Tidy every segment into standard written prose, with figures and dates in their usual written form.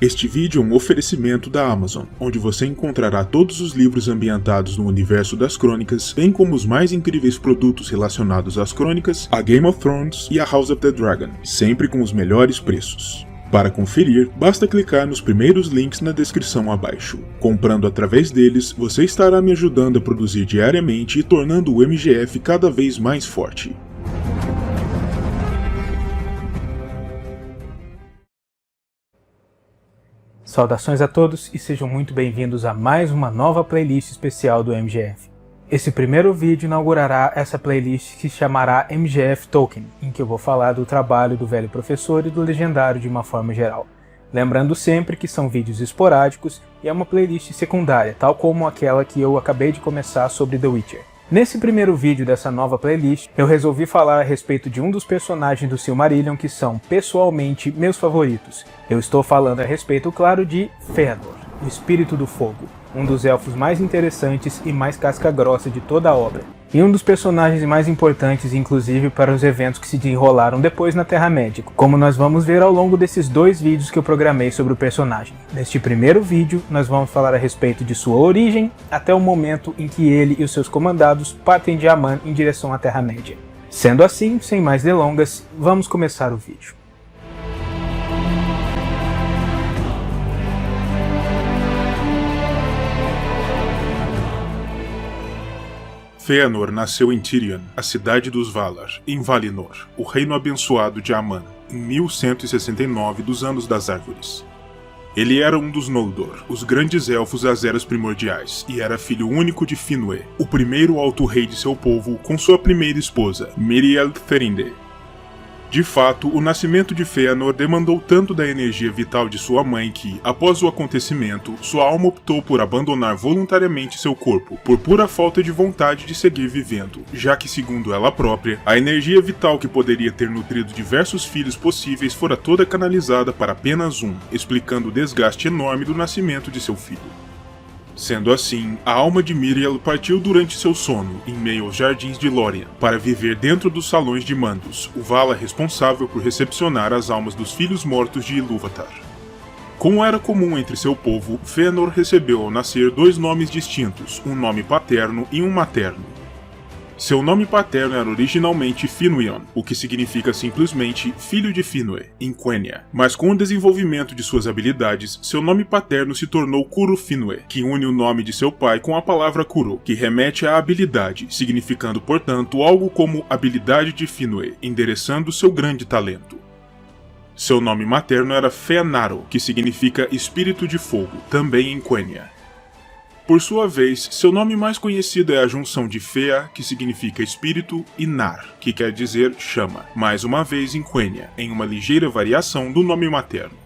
Este vídeo é um oferecimento da Amazon, onde você encontrará todos os livros ambientados no universo das crônicas, bem como os mais incríveis produtos relacionados às crônicas, a Game of Thrones e a House of the Dragon, sempre com os melhores preços. Para conferir, basta clicar nos primeiros links na descrição abaixo. Comprando através deles, você estará me ajudando a produzir diariamente e tornando o MGF cada vez mais forte. Saudações a todos e sejam muito bem-vindos a mais uma nova playlist especial do MGF. Esse primeiro vídeo inaugurará essa playlist que se chamará MGF Tolkien, em que eu vou falar do trabalho do velho professor e do legendário de uma forma geral. Lembrando sempre que são vídeos esporádicos e é uma playlist secundária, tal como aquela que eu acabei de começar sobre The Witcher. Nesse primeiro vídeo dessa nova playlist, eu resolvi falar a respeito de um dos personagens do Silmarillion que são, pessoalmente, meus favoritos. Eu estou falando a respeito, claro, de Fëanor, o Espírito do Fogo, um dos elfos mais interessantes e mais casca-grossa de toda a obra. E um dos personagens mais importantes, inclusive, para os eventos que se desenrolaram depois na Terra-média, como nós vamos ver ao longo desses dois vídeos que eu programei sobre o personagem. Neste primeiro vídeo, nós vamos falar a respeito de sua origem, até o momento em que ele e os seus comandados partem de Aman em direção à Terra-média. Sendo assim, sem mais delongas, vamos começar o vídeo. Fëanor nasceu em Tirion, a cidade dos Valar, em Valinor, o reino abençoado de Aman, em 1169 dos Anos das Árvores. Ele era um dos Noldor, os grandes elfos das Eras Primordiais, e era filho único de Finwë, o primeiro alto rei de seu povo, com sua primeira esposa, Míriel Therinde. De fato, o nascimento de Fëanor demandou tanto da energia vital de sua mãe que, após o acontecimento, sua alma optou por abandonar voluntariamente seu corpo, por pura falta de vontade de seguir vivendo, já que, segundo ela própria, a energia vital que poderia ter nutrido diversos filhos possíveis fora toda canalizada para apenas um, explicando o desgaste enorme do nascimento de seu filho. Sendo assim, a alma de Míriel partiu durante seu sono, em meio aos jardins de Lórien, para viver dentro dos salões de Mandos, o Vala responsável por recepcionar as almas dos filhos mortos de Ilúvatar. Como era comum entre seu povo, Fëanor recebeu ao nascer dois nomes distintos, um nome paterno e um materno. Seu nome paterno era originalmente Finwëin, o que significa simplesmente filho de Finwë, em Quenya, mas com o desenvolvimento de suas habilidades, seu nome paterno se tornou Curuffinwë, que une o nome de seu pai com a palavra Curu, que remete à habilidade, significando, portanto, algo como habilidade de Finwë, endereçando seu grande talento. Seu nome materno era Fëanaro, que significa espírito de fogo, também em Quenya. Por sua vez, seu nome mais conhecido é a junção de Fëa, que significa espírito, e Nar, que quer dizer chama, mais uma vez em Quenya, em uma ligeira variação do nome materno.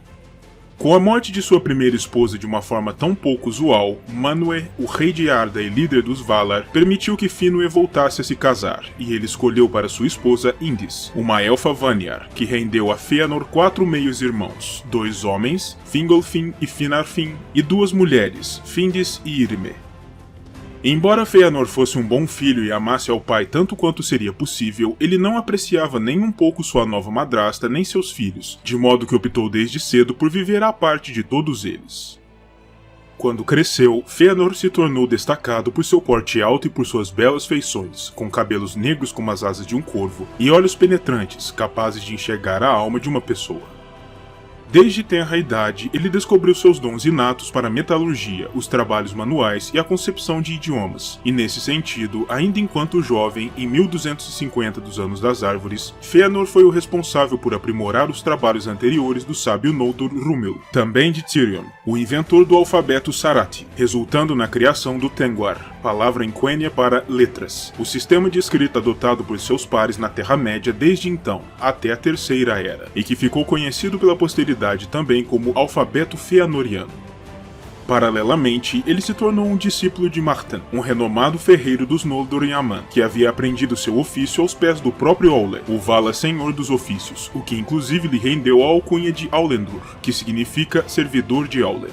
Com a morte de sua primeira esposa de uma forma tão pouco usual, Manwë, o rei de Arda e líder dos Valar, permitiu que Finwë voltasse a se casar, e ele escolheu para sua esposa Indis, uma elfa Vanyar, que rendeu a Fëanor 4 meios-irmãos, 2 homens, Fingolfin e Finarfin, e 2 mulheres, Findis e Irmê. Embora Fëanor fosse um bom filho e amasse ao pai tanto quanto seria possível, ele não apreciava nem um pouco sua nova madrasta nem seus filhos, de modo que optou desde cedo por viver à parte de todos eles. Quando cresceu, Fëanor se tornou destacado por seu porte alto e por suas belas feições, com cabelos negros como as asas de um corvo e olhos penetrantes, capazes de enxergar a alma de uma pessoa. Desde tenra idade, ele descobriu seus dons inatos para a metalurgia, os trabalhos manuais e a concepção de idiomas, e nesse sentido, ainda enquanto jovem, em 1250 dos Anos das Árvores, Fëanor foi o responsável por aprimorar os trabalhos anteriores do sábio Noldor Rúmil, também de Tirion, o inventor do alfabeto Sarathi, resultando na criação do Tengwar, palavra em Quenya para letras, o sistema de escrita adotado por seus pares na Terra-média desde então, até a Terceira Era, e que ficou conhecido pela posteridade também como alfabeto fëanoriano. Paralelamente, ele se tornou um discípulo de Martan, um renomado ferreiro dos Noldor em Aman, que havia aprendido seu ofício aos pés do próprio Aule, o Vala Senhor dos Ofícios, o que inclusive lhe rendeu a alcunha de Aulendur, que significa servidor de Aule.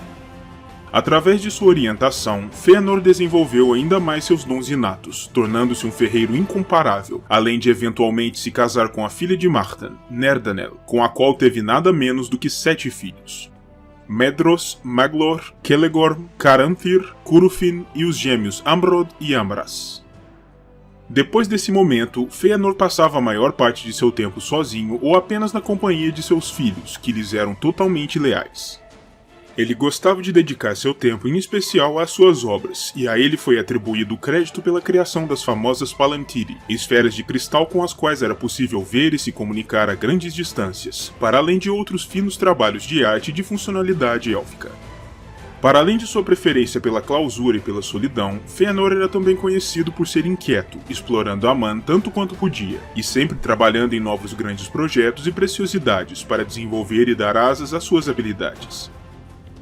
Através de sua orientação, Fëanor desenvolveu ainda mais seus dons inatos, tornando-se um ferreiro incomparável, além de eventualmente se casar com a filha de Martan, Nerdanel, com a qual teve nada menos do que 7 filhos. Medros, Maglor, Celegorm, Caranthir, Curufin e os gêmeos Amrod e Amras. Depois desse momento, Fëanor passava a maior parte de seu tempo sozinho ou apenas na companhia de seus filhos, que lhes eram totalmente leais. Ele gostava de dedicar seu tempo em especial às suas obras, e a ele foi atribuído o crédito pela criação das famosas Palantiri, esferas de cristal com as quais era possível ver e se comunicar a grandes distâncias, para além de outros finos trabalhos de arte e de funcionalidade élfica. Para além de sua preferência pela clausura e pela solidão, Fëanor era também conhecido por ser inquieto, explorando Aman tanto quanto podia, e sempre trabalhando em novos grandes projetos e preciosidades para desenvolver e dar asas às suas habilidades.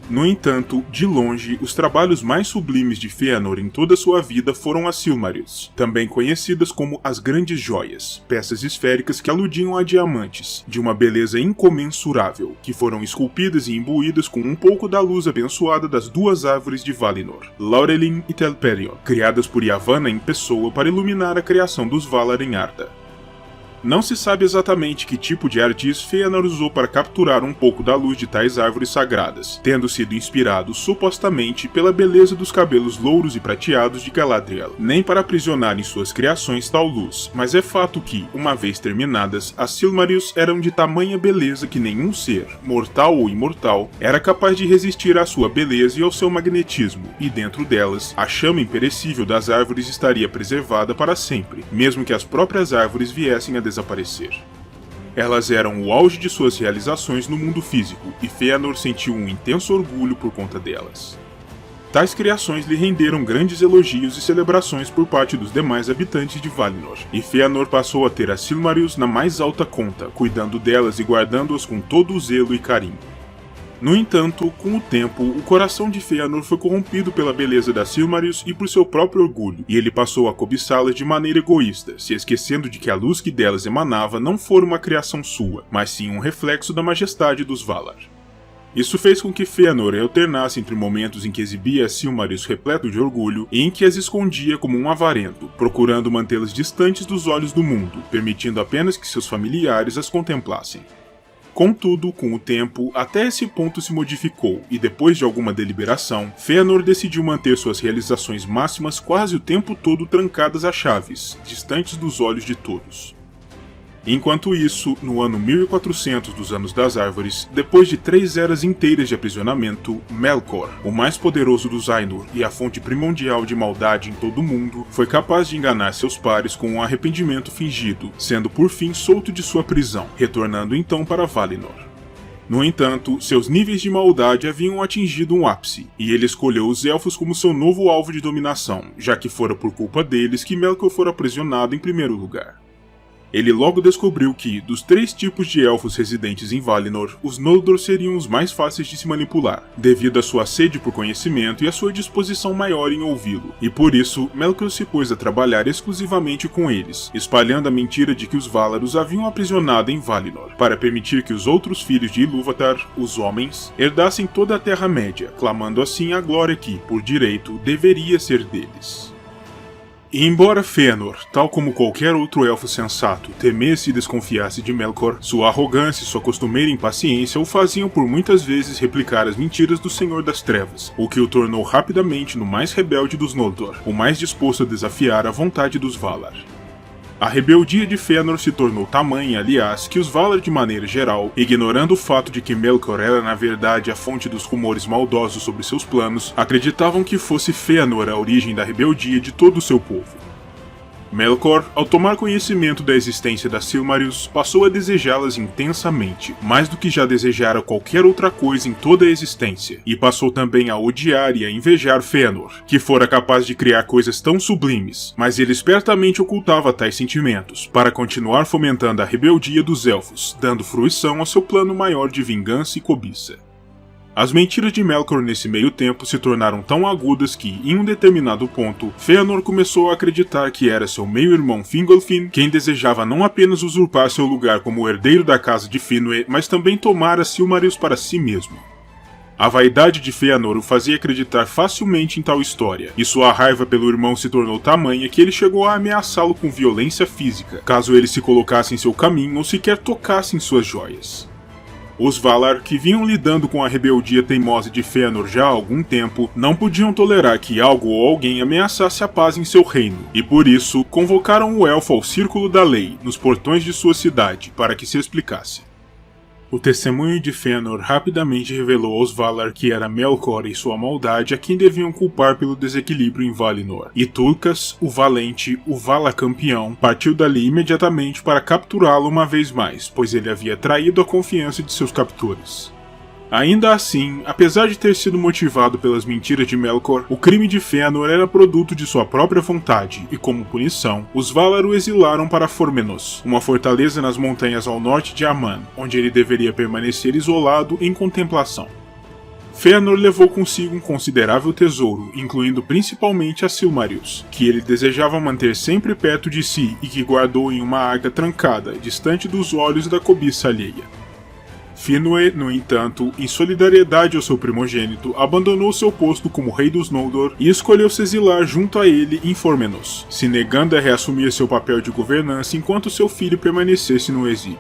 No entanto, de longe, os trabalhos mais sublimes de Fëanor em toda sua vida foram as Silmarils, também conhecidas como as Grandes Joias, peças esféricas que aludiam a diamantes, de uma beleza incomensurável, que foram esculpidas e imbuídas com um pouco da luz abençoada das duas árvores de Valinor, Laurelin e Telperion, criadas por Yavanna em pessoa para iluminar a criação dos Valar em Arda. Não se sabe exatamente que tipo de ardis Fëanor usou para capturar um pouco da luz de tais árvores sagradas, tendo sido inspirado supostamente pela beleza dos cabelos louros e prateados de Galadriel, nem para aprisionar em suas criações tal luz, mas é fato que, uma vez terminadas, as Silmarils eram de tamanha beleza que nenhum ser, mortal ou imortal, era capaz de resistir à sua beleza e ao seu magnetismo, e dentro delas, a chama imperecível das árvores estaria preservada para sempre, mesmo que as próprias árvores viessem a desaparecer. Elas eram o auge de suas realizações no mundo físico, e Fëanor sentiu um intenso orgulho por conta delas. Tais criações lhe renderam grandes elogios e celebrações por parte dos demais habitantes de Valinor, e Fëanor passou a ter as Silmarils na mais alta conta, cuidando delas e guardando-as com todo o zelo e carinho. No entanto, com o tempo, o coração de Fëanor foi corrompido pela beleza das Silmarils e por seu próprio orgulho, e ele passou a cobiçá-las de maneira egoísta, se esquecendo de que a luz que delas emanava não fora uma criação sua, mas sim um reflexo da majestade dos Valar. Isso fez com que Fëanor alternasse entre momentos em que exibia as Silmarils repleto de orgulho e em que as escondia como um avarento, procurando mantê-las distantes dos olhos do mundo, permitindo apenas que seus familiares as contemplassem. Contudo, com o tempo, até esse ponto se modificou, e depois de alguma deliberação, Fëanor decidiu manter suas realizações máximas quase o tempo todo trancadas a chaves, distantes dos olhos de todos. Enquanto isso, no ano 1400 dos Anos das Árvores, depois de 3 eras inteiras de aprisionamento, Melkor, o mais poderoso dos Ainur e a fonte primordial de maldade em todo o mundo, foi capaz de enganar seus pares com um arrependimento fingido, sendo por fim solto de sua prisão, retornando então para Valinor. No entanto, seus níveis de maldade haviam atingido um ápice, e ele escolheu os Elfos como seu novo alvo de dominação, já que fora por culpa deles que Melkor fora aprisionado em primeiro lugar. Ele logo descobriu que, dos 3 tipos de elfos residentes em Valinor, os Noldor seriam os mais fáceis de se manipular, devido à sua sede por conhecimento e à sua disposição maior em ouvi-lo, e por isso, Melkor se pôs a trabalhar exclusivamente com eles, espalhando a mentira de que os Valar os haviam aprisionado em Valinor, para permitir que os outros filhos de Ilúvatar, os Homens, herdassem toda a Terra-média, clamando assim a glória que, por direito, deveria ser deles. E embora Fëanor, tal como qualquer outro elfo sensato, temesse e desconfiasse de Melkor, sua arrogância e sua costumeira impaciência o faziam por muitas vezes replicar as mentiras do Senhor das Trevas, o que o tornou rapidamente no mais rebelde dos Noldor, o mais disposto a desafiar a vontade dos Valar. A rebeldia de Fëanor se tornou tamanha, aliás, que os Valar de maneira geral, ignorando o fato de que Melkor era na verdade a fonte dos rumores maldosos sobre seus planos, acreditavam que fosse Fëanor a origem da rebeldia de todo o seu povo. Melkor, ao tomar conhecimento da existência das Silmarils, passou a desejá-las intensamente, mais do que já desejara qualquer outra coisa em toda a existência, e passou também a odiar e a invejar Fëanor, que fora capaz de criar coisas tão sublimes, mas ele espertamente ocultava tais sentimentos, para continuar fomentando a rebeldia dos Elfos, dando fruição ao seu plano maior de vingança e cobiça. As mentiras de Melkor nesse meio tempo se tornaram tão agudas que, em um determinado ponto, Fëanor começou a acreditar que era seu meio-irmão Fingolfin quem desejava não apenas usurpar seu lugar como herdeiro da casa de Finwë, mas também tomar as Silmarils para si mesmo. A vaidade de Fëanor o fazia acreditar facilmente em tal história, e sua raiva pelo irmão se tornou tamanha que ele chegou a ameaçá-lo com violência física, caso ele se colocasse em seu caminho ou sequer tocasse em suas joias. Os Valar, que vinham lidando com a rebeldia teimosa de Fëanor já há algum tempo, não podiam tolerar que algo ou alguém ameaçasse a paz em seu reino, e por isso convocaram o elfo ao Círculo da Lei, nos portões de sua cidade, para que se explicasse. O testemunho de Fëanor rapidamente revelou aos Valar que era Melkor e sua maldade a quem deviam culpar pelo desequilíbrio em Valinor. E Turkas, o Valente, o Vala Campeão, partiu dali imediatamente para capturá-lo uma vez mais, pois ele havia traído a confiança de seus captores. Ainda assim, apesar de ter sido motivado pelas mentiras de Melkor, o crime de Fëanor era produto de sua própria vontade, e como punição, os Valar o exilaram para Formenos, uma fortaleza nas montanhas ao norte de Aman, onde ele deveria permanecer isolado em contemplação. Fëanor levou consigo um considerável tesouro, incluindo principalmente a Silmarils, que ele desejava manter sempre perto de si e que guardou em uma arca trancada, distante dos olhos da cobiça alheia. Finwë, no entanto, em solidariedade ao seu primogênito, abandonou seu posto como rei dos Noldor e escolheu se exilar junto a ele em Formenos, se negando a reassumir seu papel de governança enquanto seu filho permanecesse no exílio.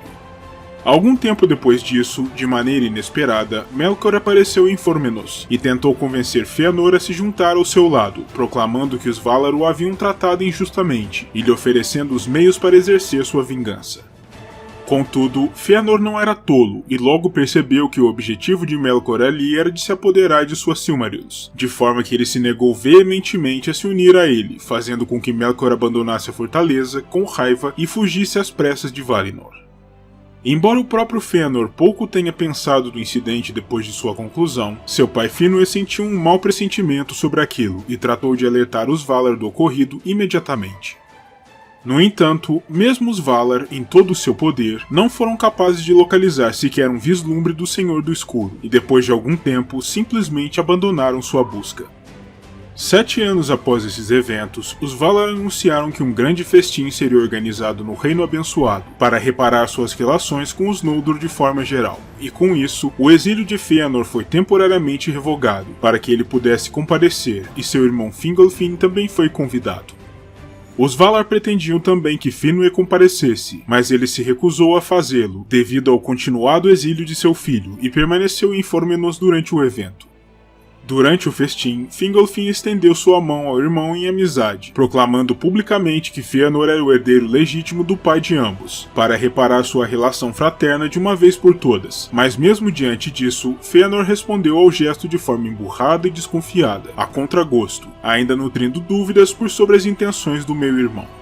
Algum tempo depois disso, de maneira inesperada, Melkor apareceu em Formenos e tentou convencer Fëanor a se juntar ao seu lado, proclamando que os Valar o haviam tratado injustamente e lhe oferecendo os meios para exercer sua vingança. Contudo, Fëanor não era tolo e logo percebeu que o objetivo de Melkor ali era de se apoderar de suas Silmarils, de forma que ele se negou veementemente a se unir a ele, fazendo com que Melkor abandonasse a fortaleza com raiva e fugisse às pressas de Valinor. Embora o próprio Fëanor pouco tenha pensado do incidente depois de sua conclusão, seu pai Finwë sentiu um mau pressentimento sobre aquilo e tratou de alertar os Valar do ocorrido imediatamente. No entanto, mesmo os Valar, em todo o seu poder, não foram capazes de localizar sequer um vislumbre do Senhor do Escuro, e depois de algum tempo, simplesmente abandonaram sua busca. 7 anos após esses eventos, os Valar anunciaram que um grande festim seria organizado no Reino Abençoado, para reparar suas relações com os Noldor de forma geral, e com isso, o exílio de Fëanor foi temporariamente revogado, para que ele pudesse comparecer, e seu irmão Fingolfin também foi convidado. Os Valar pretendiam também que Finwë comparecesse, mas ele se recusou a fazê-lo, devido ao continuado exílio de seu filho, e permaneceu em Formenos durante o evento. Durante o festim, Fingolfin estendeu sua mão ao irmão em amizade, proclamando publicamente que Fëanor era o herdeiro legítimo do pai de ambos, para reparar sua relação fraterna de uma vez por todas. Mas mesmo diante disso, Fëanor respondeu ao gesto de forma emburrada e desconfiada, a contragosto, ainda nutrindo dúvidas sobre as intenções do meu irmão.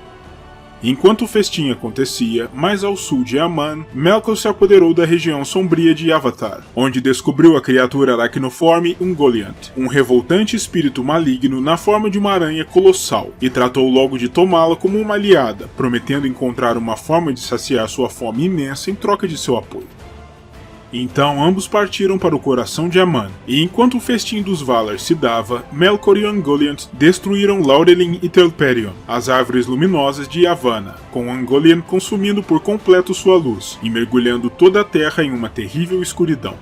Enquanto o festim acontecia, mais ao sul de Aman, Melkor se apoderou da região sombria de Avatar, onde descobriu a criatura aracnoforme Ungoliant, um revoltante espírito maligno na forma de uma aranha colossal, e tratou logo de tomá-la como uma aliada, prometendo encontrar uma forma de saciar sua fome imensa em troca de seu apoio. Então ambos partiram para o coração de Aman, e enquanto o festim dos Valar se dava, Melkor e Ungoliant destruíram Laurelin e Telperion, as árvores luminosas de Yavanna, com Ungoliant consumindo por completo sua luz e mergulhando toda a terra em uma terrível escuridão.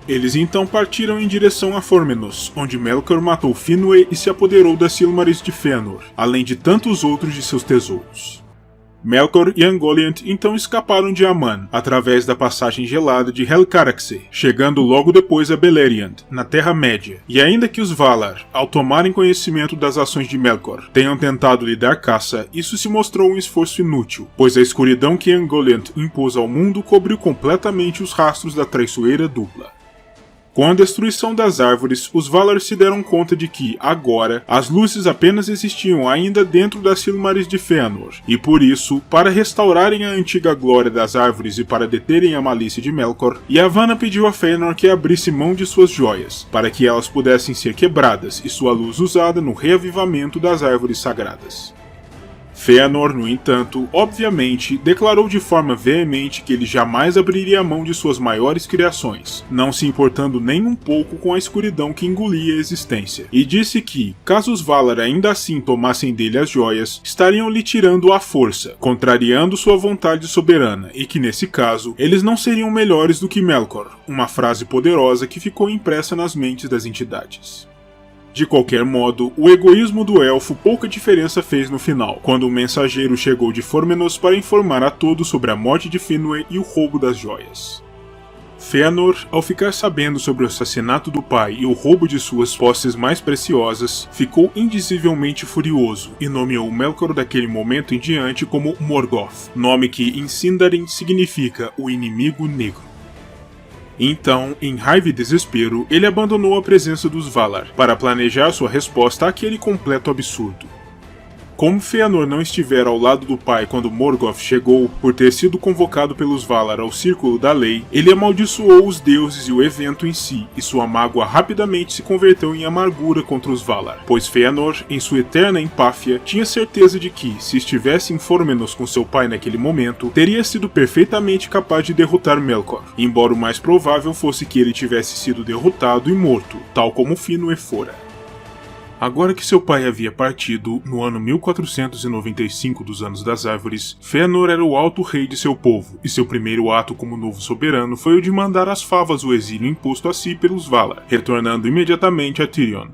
Eles então partiram em direção a Formenos, onde Melkor matou Finwë e se apoderou das Silmarils de Fëanor, além de tantos outros de seus tesouros. Melkor e Ungoliant então escaparam de Aman, através da passagem gelada de Helcaraxë, chegando logo depois a Beleriand, na Terra-média. E ainda que os Valar, ao tomarem conhecimento das ações de Melkor, tenham tentado lhe dar caça, isso se mostrou um esforço inútil, pois a escuridão que Ungoliant impôs ao mundo cobriu completamente os rastros da traiçoeira dupla. Com a destruição das árvores, os Valar se deram conta de que, agora, as luzes apenas existiam ainda dentro das Silmarils de Fëanor, e por isso, para restaurarem a antiga glória das árvores e para deterem a malícia de Melkor, Yavanna pediu a Fëanor que abrisse mão de suas joias, para que elas pudessem ser quebradas e sua luz usada no reavivamento das árvores sagradas. Fëanor, no entanto, obviamente, declarou de forma veemente que ele jamais abriria mão de suas maiores criações, não se importando nem um pouco com a escuridão que engolia a existência, e disse que, caso os Valar ainda assim tomassem dele as joias, estariam lhe tirando à força, contrariando sua vontade soberana, e que nesse caso, eles não seriam melhores do que Melkor, uma frase poderosa que ficou impressa nas mentes das entidades. De qualquer modo, o egoísmo do elfo pouca diferença fez no final, quando um mensageiro chegou de Formenos para informar a todos sobre a morte de Finwë e o roubo das joias. Fëanor, ao ficar sabendo sobre o assassinato do pai e o roubo de suas posses mais preciosas, ficou indizivelmente furioso e nomeou Melkor daquele momento em diante como Morgoth, nome que em Sindarin significa o inimigo negro. Então, em raiva e desespero, ele abandonou a presença dos Valar para planejar sua resposta àquele completo absurdo. Como Fëanor não estivera ao lado do pai quando Morgoth chegou, por ter sido convocado pelos Valar ao Círculo da Lei, ele amaldiçoou os deuses e o evento em si, e sua mágoa rapidamente se converteu em amargura contra os Valar, pois Fëanor, em sua eterna empáfia, tinha certeza de que, se estivesse em Formenos com seu pai naquele momento, teria sido perfeitamente capaz de derrotar Melkor, embora o mais provável fosse que ele tivesse sido derrotado e morto, tal como Finwë fora. Agora que seu pai havia partido, no ano 1495 dos Anos das Árvores, Fëanor era o alto rei de seu povo, e seu primeiro ato como novo soberano foi o de mandar às favas o exílio imposto a si pelos Valar, retornando imediatamente a Tirion.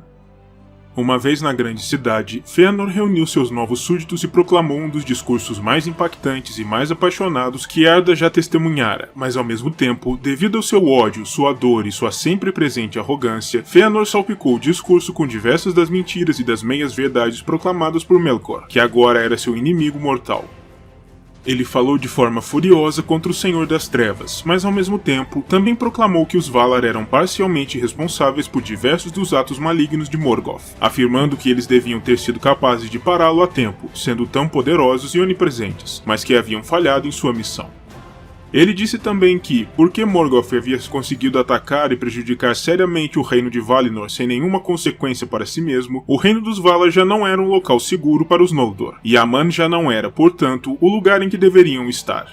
Uma vez na grande cidade, Fëanor reuniu seus novos súditos e proclamou um dos discursos mais impactantes e mais apaixonados que Arda já testemunhara, mas ao mesmo tempo, devido ao seu ódio, sua dor e sua sempre presente arrogância, Fëanor salpicou o discurso com diversas das mentiras e das meias-verdades proclamadas por Melkor, que agora era seu inimigo mortal. Ele falou de forma furiosa contra o Senhor das Trevas, mas ao mesmo tempo também proclamou que os Valar eram parcialmente responsáveis por diversos dos atos malignos de Morgoth, afirmando que eles deviam ter sido capazes de pará-lo a tempo, sendo tão poderosos e onipresentes, mas que haviam falhado em sua missão. Ele disse também que, porque Morgoth havia conseguido atacar e prejudicar seriamente o reino de Valinor sem nenhuma consequência para si mesmo, o reino dos Valar já não era um local seguro para os Noldor, e Aman já não era, portanto, o lugar em que deveriam estar.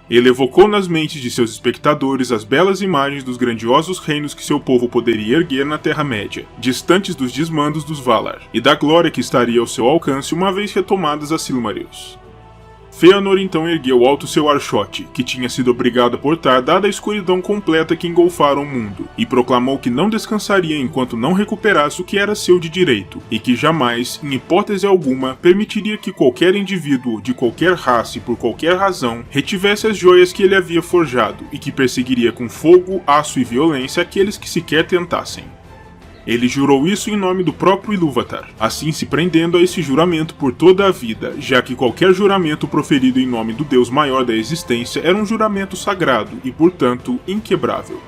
Ele evocou nas mentes de seus espectadores as belas imagens dos grandiosos reinos que seu povo poderia erguer na Terra-média, distantes dos desmandos dos Valar, e da glória que estaria ao seu alcance uma vez retomadas as Silmarils. Fëanor então ergueu alto seu archote, que tinha sido obrigado a portar dada a escuridão completa que engolfara o mundo, e proclamou que não descansaria enquanto não recuperasse o que era seu de direito, e que jamais, em hipótese alguma, permitiria que qualquer indivíduo, de qualquer raça e por qualquer razão, retivesse as joias que ele havia forjado, e que perseguiria com fogo, aço e violência aqueles que sequer tentassem. Ele jurou isso em nome do próprio Ilúvatar, assim se prendendo a esse juramento por toda a vida, já que qualquer juramento proferido em nome do Deus maior da existência era um juramento sagrado e, portanto, inquebrável.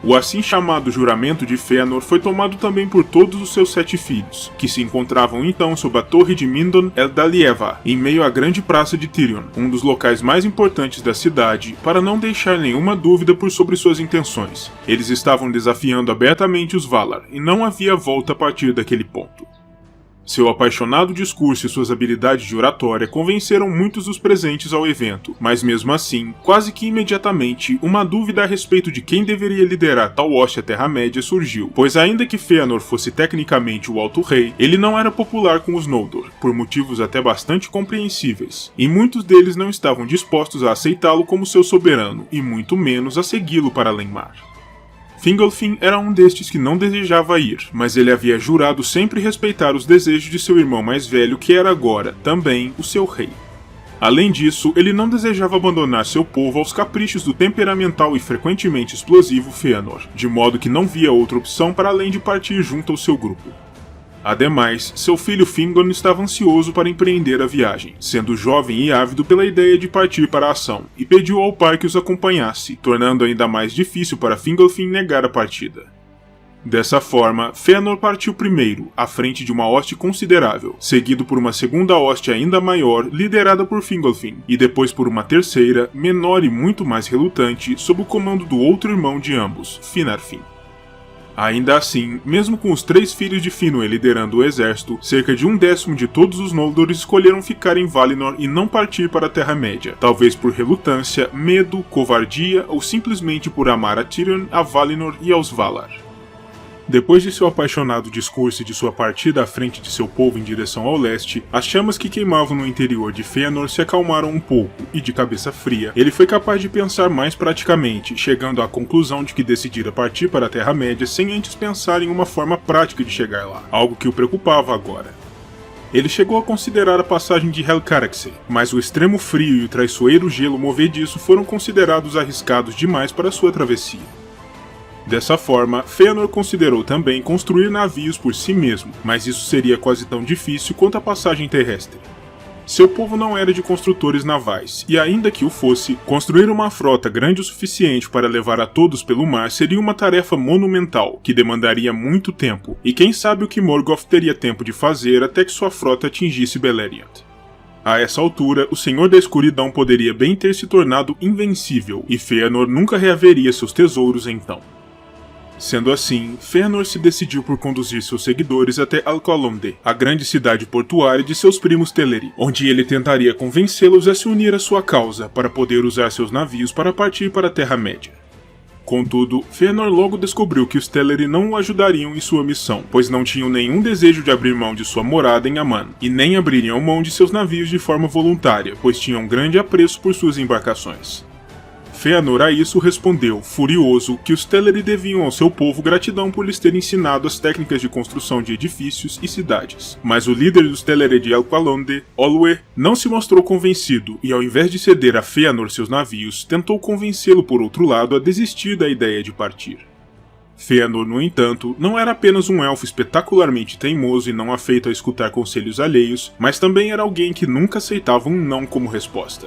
O assim chamado juramento de Fëanor foi tomado também por todos os seus 7 filhos, que se encontravam então sob a torre de Mindon El-Dalieva, em meio à grande praça de Tirion, um dos locais mais importantes da cidade, para não deixar nenhuma dúvida sobre suas intenções. Eles estavam desafiando abertamente os Valar, e não havia volta a partir daquele ponto. Seu apaixonado discurso e suas habilidades de oratória convenceram muitos dos presentes ao evento, mas mesmo assim, quase que imediatamente, uma dúvida a respeito de quem deveria liderar tal hóstia Terra-média surgiu, pois ainda que Fëanor fosse tecnicamente o Alto Rei, ele não era popular com os Noldor, por motivos até bastante compreensíveis, e muitos deles não estavam dispostos a aceitá-lo como seu soberano, e muito menos a segui-lo para Lenmar. Fingolfin era um destes que não desejava ir, mas ele havia jurado sempre respeitar os desejos de seu irmão mais velho, que era agora, também, o seu rei. Além disso, ele não desejava abandonar seu povo aos caprichos do temperamental e frequentemente explosivo Fëanor, de modo que não via outra opção para além de partir junto ao seu grupo. Ademais, seu filho Fingon estava ansioso para empreender a viagem, sendo jovem e ávido pela ideia de partir para a ação, e pediu ao pai que os acompanhasse, tornando ainda mais difícil para Fingolfin negar a partida. Dessa forma, Fëanor partiu primeiro, à frente de uma hoste considerável, seguido por uma segunda hoste ainda maior, liderada por Fingolfin, e depois por uma terceira, menor e muito mais relutante, sob o comando do outro irmão de ambos, Finarfin. Ainda assim, mesmo com os 3 filhos de Finwë liderando o exército, cerca de 1/10 de todos os Noldor escolheram ficar em Valinor e não partir para a Terra-média, talvez por relutância, medo, covardia ou simplesmente por amar a Tirion, a Valinor e aos Valar. Depois de seu apaixonado discurso e de sua partida à frente de seu povo em direção ao leste, as chamas que queimavam no interior de Fëanor se acalmaram um pouco, e de cabeça fria, ele foi capaz de pensar mais praticamente, chegando à conclusão de que decidira partir para a Terra-média sem antes pensar em uma forma prática de chegar lá, algo que o preocupava agora. Ele chegou a considerar a passagem de Helcaraxe, mas o extremo frio e o traiçoeiro gelo movediço foram considerados arriscados demais para sua travessia. Dessa forma, Fëanor considerou também construir navios por si mesmo, mas isso seria quase tão difícil quanto a passagem terrestre. Seu povo não era de construtores navais, e ainda que o fosse, construir uma frota grande o suficiente para levar a todos pelo mar seria uma tarefa monumental, que demandaria muito tempo, e quem sabe o que Morgoth teria tempo de fazer até que sua frota atingisse Beleriand. A essa altura, o Senhor da Escuridão poderia bem ter se tornado invencível, e Fëanor nunca reaveria seus tesouros então. Sendo assim, Fëanor se decidiu por conduzir seus seguidores até Alqualondë, a grande cidade portuária de seus primos Teleri, onde ele tentaria convencê-los a se unir à sua causa para poder usar seus navios para partir para a Terra-média. Contudo, Fëanor logo descobriu que os Teleri não o ajudariam em sua missão, pois não tinham nenhum desejo de abrir mão de sua morada em Aman, e nem abririam mão de seus navios de forma voluntária, pois tinham grande apreço por suas embarcações. Fëanor a isso respondeu, furioso, que os Teleri deviam ao seu povo gratidão por lhes ter ensinado as técnicas de construção de edifícios e cidades. Mas o líder dos Teleri de Alqualondë, Olwë, não se mostrou convencido e, ao invés de ceder a Fëanor seus navios, tentou convencê-lo por outro lado a desistir da ideia de partir. Fëanor, no entanto, não era apenas um elfo espetacularmente teimoso e não afeito a escutar conselhos alheios, mas também era alguém que nunca aceitava um não como resposta.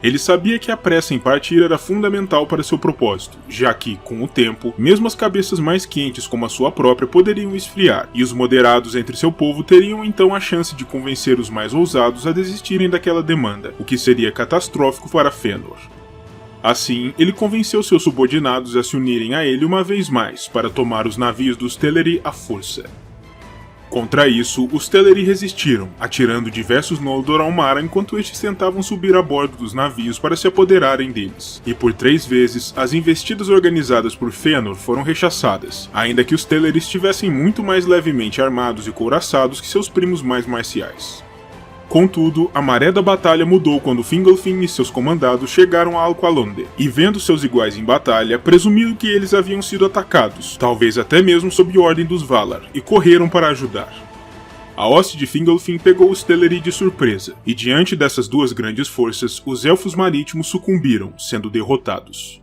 Ele sabia que a pressa em partir era fundamental para seu propósito, já que, com o tempo, mesmo as cabeças mais quentes como a sua própria poderiam esfriar, e os moderados entre seu povo teriam então a chance de convencer os mais ousados a desistirem daquela demanda, o que seria catastrófico para Fëanor. Assim, ele convenceu seus subordinados a se unirem a ele uma vez mais, para tomar os navios dos Teleri à força. Contra isso, os Teleri resistiram, atirando diversos Noldor ao mar enquanto estes tentavam subir a bordo dos navios para se apoderarem deles. E por 3 vezes, as investidas organizadas por Fëanor foram rechaçadas, ainda que os Teleri estivessem muito mais levemente armados e couraçados que seus primos mais marciais. Contudo, a maré da batalha mudou quando Fingolfin e seus comandados chegaram a Alqualondë, e vendo seus iguais em batalha, presumiram que eles haviam sido atacados, talvez até mesmo sob ordem dos Valar, e correram para ajudar. A hoste de Fingolfin pegou os Teleri de surpresa, e diante dessas duas grandes forças, os Elfos Marítimos sucumbiram, sendo derrotados.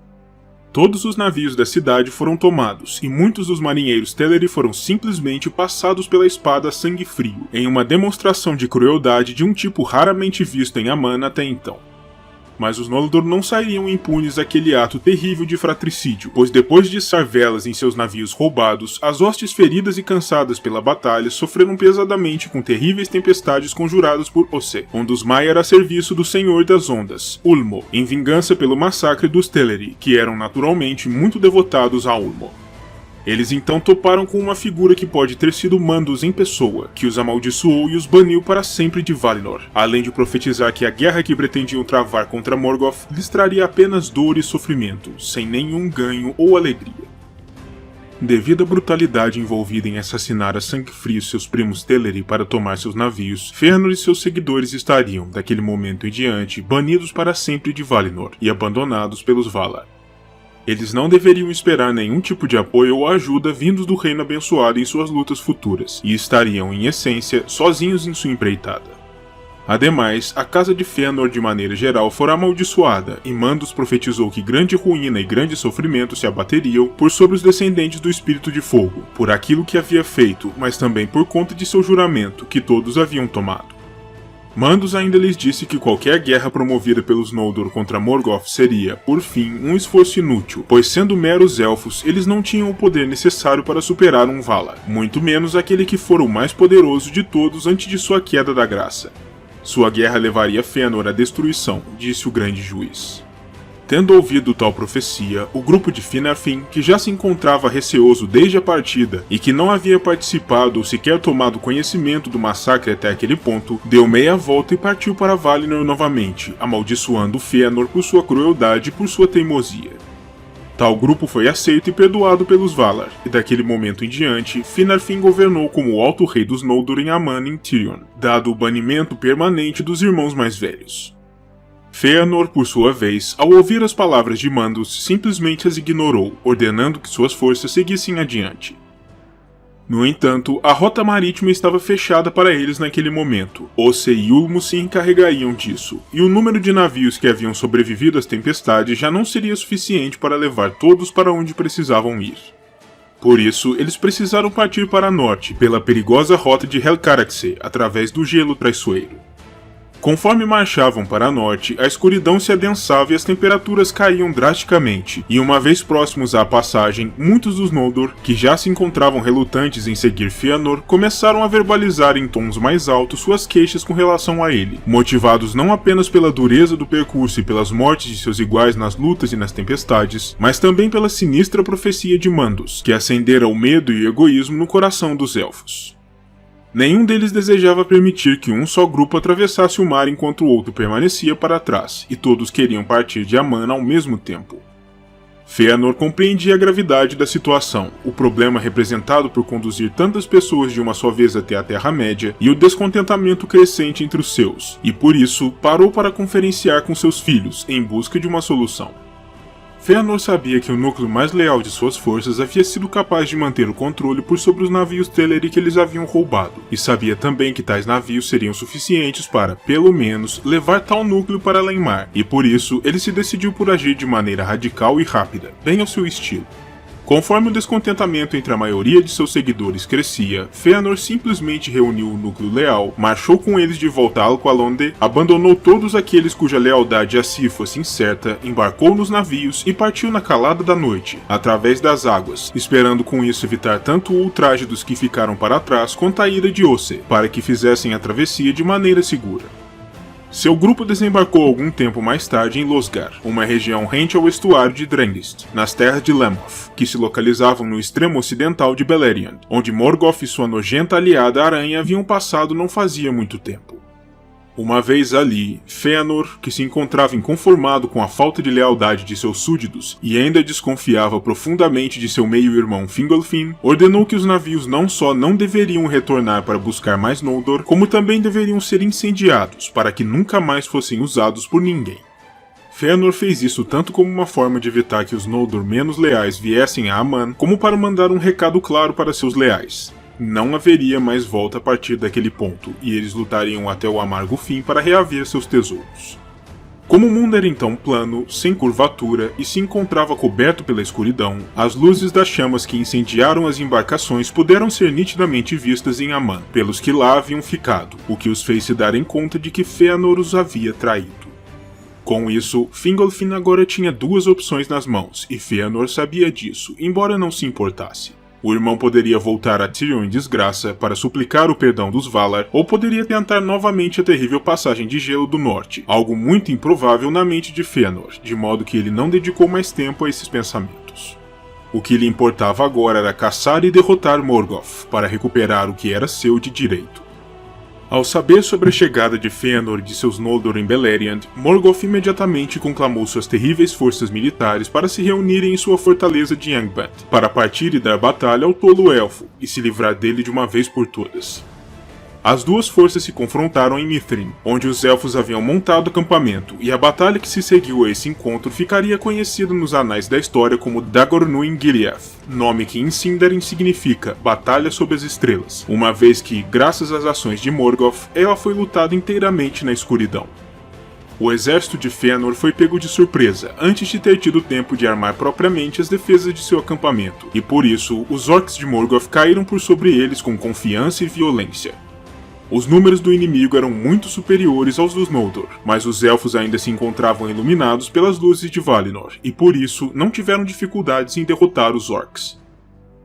Todos os navios da cidade foram tomados, e muitos dos marinheiros Teleri foram simplesmente passados pela espada a sangue frio, em uma demonstração de crueldade de um tipo raramente visto em Aman até então. Mas os Noldor não sairiam impunes daquele ato terrível de fratricídio, pois depois de içar velas em seus navios roubados, as hostes feridas e cansadas pela batalha sofreram pesadamente com terríveis tempestades conjuradas por Ossë, um dos Maiar a serviço do Senhor das Ondas, Ulmo, em vingança pelo massacre dos Teleri, que eram naturalmente muito devotados a Ulmo. Eles então toparam com uma figura que pode ter sido Mandos em pessoa, que os amaldiçoou e os baniu para sempre de Valinor, além de profetizar que a guerra que pretendiam travar contra Morgoth lhes traria apenas dor e sofrimento, sem nenhum ganho ou alegria. Devido à brutalidade envolvida em assassinar a sangue frio seus primos Teleri para tomar seus navios, Fëanor e seus seguidores estariam, daquele momento em diante, banidos para sempre de Valinor e abandonados pelos Valar. Eles não deveriam esperar nenhum tipo de apoio ou ajuda vindos do Reino Abençoado em suas lutas futuras, e estariam, em essência, sozinhos em sua empreitada. Ademais, a casa de Fëanor de maneira geral fora amaldiçoada, e Mandos profetizou que grande ruína e grande sofrimento se abateriam por sobre os descendentes do Espírito de Fogo, por aquilo que havia feito, mas também por conta de seu juramento, que todos haviam tomado. Mandos ainda lhes disse que qualquer guerra promovida pelos Noldor contra Morgoth seria, por fim, um esforço inútil, pois sendo meros elfos, eles não tinham o poder necessário para superar um Valar, muito menos aquele que fora o mais poderoso de todos antes de sua queda da graça. Sua guerra levaria Fëanor à destruição, disse o grande juiz. Tendo ouvido tal profecia, o grupo de Finarfin, que já se encontrava receoso desde a partida e que não havia participado ou sequer tomado conhecimento do massacre até aquele ponto, deu meia volta e partiu para Valinor novamente, amaldiçoando Fëanor por sua crueldade e por sua teimosia. Tal grupo foi aceito e perdoado pelos Valar, e daquele momento em diante, Finarfin governou como o Alto Rei dos Noldor em Aman em Tirion, dado o banimento permanente dos irmãos mais velhos. Fëanor, por sua vez, ao ouvir as palavras de Mandos, simplesmente as ignorou, ordenando que suas forças seguissem adiante. No entanto, a rota marítima estava fechada para eles naquele momento. Osse e Ulmo se encarregariam disso, e o número de navios que haviam sobrevivido às tempestades já não seria suficiente para levar todos para onde precisavam ir. Por isso, eles precisaram partir para norte, pela perigosa rota de Helcaraxe, através do gelo traiçoeiro. Conforme marchavam para norte, a escuridão se adensava e as temperaturas caíam drasticamente, e uma vez próximos à passagem, muitos dos Noldor, que já se encontravam relutantes em seguir Fëanor, começaram a verbalizar em tons mais altos suas queixas com relação a ele, motivados não apenas pela dureza do percurso e pelas mortes de seus iguais nas lutas e nas tempestades, mas também pela sinistra profecia de Mandos, que acendera o medo e o egoísmo no coração dos Elfos. Nenhum deles desejava permitir que um só grupo atravessasse o mar enquanto o outro permanecia para trás, e todos queriam partir de Aman ao mesmo tempo. Fëanor compreendia a gravidade da situação, o problema representado por conduzir tantas pessoas de uma só vez até a Terra-média e o descontentamento crescente entre os seus, e por isso parou para conferenciar com seus filhos em busca de uma solução. Fëanor sabia que o núcleo mais leal de suas forças havia sido capaz de manter o controle por sobre os navios Teleri que eles haviam roubado, e sabia também que tais navios seriam suficientes para, pelo menos, levar tal núcleo para além-mar, e por isso ele se decidiu por agir de maneira radical e rápida, bem ao seu estilo. Conforme o descontentamento entre a maioria de seus seguidores crescia, Fëanor simplesmente reuniu o núcleo leal, marchou com eles de volta a Alqualondë, abandonou todos aqueles cuja lealdade a si fosse incerta, embarcou nos navios e partiu na calada da noite, através das águas, esperando com isso evitar tanto o ultraje dos que ficaram para trás quanto a ira de Osse, para que fizessem a travessia de maneira segura. Seu grupo desembarcou algum tempo mais tarde em Losgar, uma região rente ao estuário de Drengist, nas terras de Lammoth, que se localizavam no extremo ocidental de Beleriand, onde Morgoth e sua nojenta aliada Aranha haviam passado não fazia muito tempo. Uma vez ali, Fëanor, que se encontrava inconformado com a falta de lealdade de seus súditos e ainda desconfiava profundamente de seu meio-irmão Fingolfin, ordenou que os navios não só não deveriam retornar para buscar mais Noldor, como também deveriam ser incendiados para que nunca mais fossem usados por ninguém. Fëanor fez isso tanto como uma forma de evitar que os Noldor menos leais viessem a Aman, como para mandar um recado claro para seus leais. Não haveria mais volta a partir daquele ponto, e eles lutariam até o amargo fim para reaver seus tesouros. Como o mundo era então plano, sem curvatura e se encontrava coberto pela escuridão, as luzes das chamas que incendiaram as embarcações puderam ser nitidamente vistas em Aman, pelos que lá haviam ficado, o que os fez se darem conta de que Fëanor os havia traído. Com isso, Fingolfin agora tinha duas opções nas mãos, e Fëanor sabia disso, embora não se importasse. O irmão poderia voltar a Tirion em desgraça para suplicar o perdão dos Valar, ou poderia tentar novamente a terrível passagem de gelo do norte, algo muito improvável na mente de Fëanor, de modo que ele não dedicou mais tempo a esses pensamentos. O que lhe importava agora era caçar e derrotar Morgoth, para recuperar o que era seu de direito. Ao saber sobre a chegada de Fëanor e de seus Noldor em Beleriand, Morgoth imediatamente conclamou suas terríveis forças militares para se reunirem em sua fortaleza de Angband, para partir e dar batalha ao tolo elfo, e se livrar dele de uma vez por todas. As duas forças se confrontaram em Mithrin, onde os elfos haviam montado acampamento, e a batalha que se seguiu a esse encontro ficaria conhecida nos anais da história como Dagor-Nuin Giliath, nome que em Sindarin significa Batalha sob as Estrelas, uma vez que, graças às ações de Morgoth, ela foi lutada inteiramente na escuridão. O exército de Fëanor foi pego de surpresa, antes de ter tido tempo de armar propriamente as defesas de seu acampamento, e por isso, os orcs de Morgoth caíram por sobre eles com confiança e violência. Os números do inimigo eram muito superiores aos dos Noldor, mas os elfos ainda se encontravam iluminados pelas luzes de Valinor, e por isso não tiveram dificuldades em derrotar os orcs.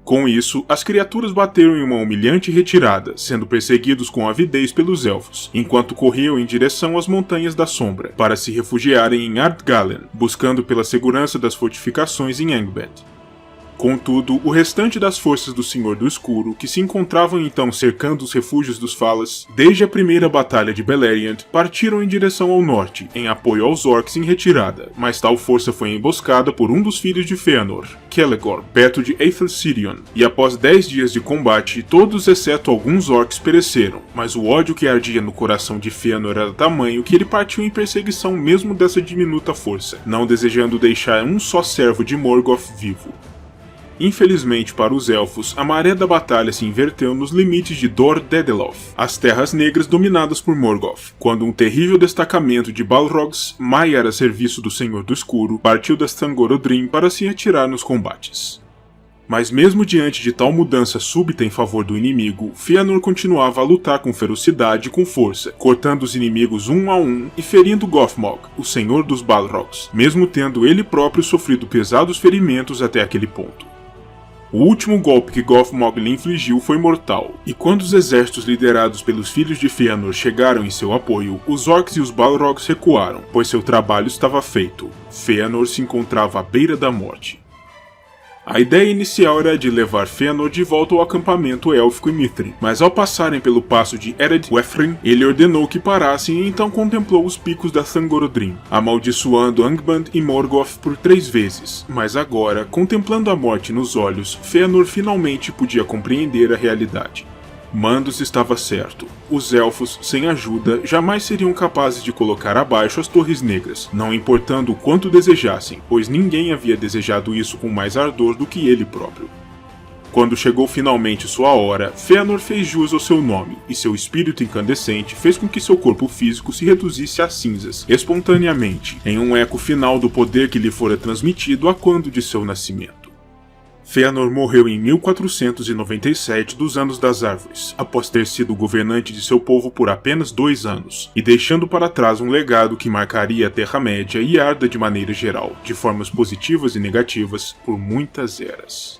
Com isso, as criaturas bateram em uma humilhante retirada, sendo perseguidos com avidez pelos elfos, enquanto corriam em direção às Montanhas da Sombra, para se refugiarem em Ardgalen, buscando pela segurança das fortificações em Angband. Contudo, o restante das forças do Senhor do Escuro, que se encontravam então cercando os refúgios dos Falas, desde a primeira batalha de Beleriand, partiram em direção ao norte, em apoio aos orcs em retirada, mas tal força foi emboscada por um dos filhos de Fëanor, Celegor, perto de Eithel-Sirion, e após 10 dias de combate, todos exceto alguns orcs pereceram, mas o ódio que ardia no coração de Fëanor era tamanho que ele partiu em perseguição mesmo dessa diminuta força, não desejando deixar um só servo de Morgoth vivo. Infelizmente para os elfos, a maré da batalha se inverteu nos limites de Dor Daedeloth, as Terras Negras dominadas por Morgoth, quando um terrível destacamento de Balrogs, Maiar a serviço do Senhor do Escuro, partiu das Thangorodrim para se atirar nos combates. Mas mesmo diante de tal mudança súbita em favor do inimigo, Fëanor continuava a lutar com ferocidade e com força, cortando os inimigos um a um e ferindo Gothmog, o Senhor dos Balrogs, mesmo tendo ele próprio sofrido pesados ferimentos até aquele ponto. O último golpe que Gothmog lhe infligiu foi mortal, e quando os exércitos liderados pelos filhos de Fëanor chegaram em seu apoio, os orcs e os Balrogs recuaram, pois seu trabalho estava feito. Fëanor se encontrava à beira da morte. A ideia inicial era de levar Fëanor de volta ao acampamento élfico em Mithrin, mas ao passarem pelo passo de Ered-Wefrin, ele ordenou que parassem e então contemplou os picos da Thangorodrim, amaldiçoando Angband e Morgoth por 3 vezes. Mas agora, contemplando a morte nos olhos, Fëanor finalmente podia compreender a realidade. Mandos estava certo. Os elfos, sem ajuda, jamais seriam capazes de colocar abaixo as Torres Negras, não importando o quanto desejassem, pois ninguém havia desejado isso com mais ardor do que ele próprio. Quando chegou finalmente sua hora, Fëanor fez jus ao seu nome, e seu espírito incandescente fez com que seu corpo físico se reduzisse a cinzas, espontaneamente, em um eco final do poder que lhe fora transmitido a quando de seu nascimento. Fëanor morreu em 1497 dos Anos das Árvores, após ter sido governante de seu povo por apenas 2 anos, e deixando para trás um legado que marcaria a Terra-média e Arda de maneira geral, de formas positivas e negativas, por muitas eras.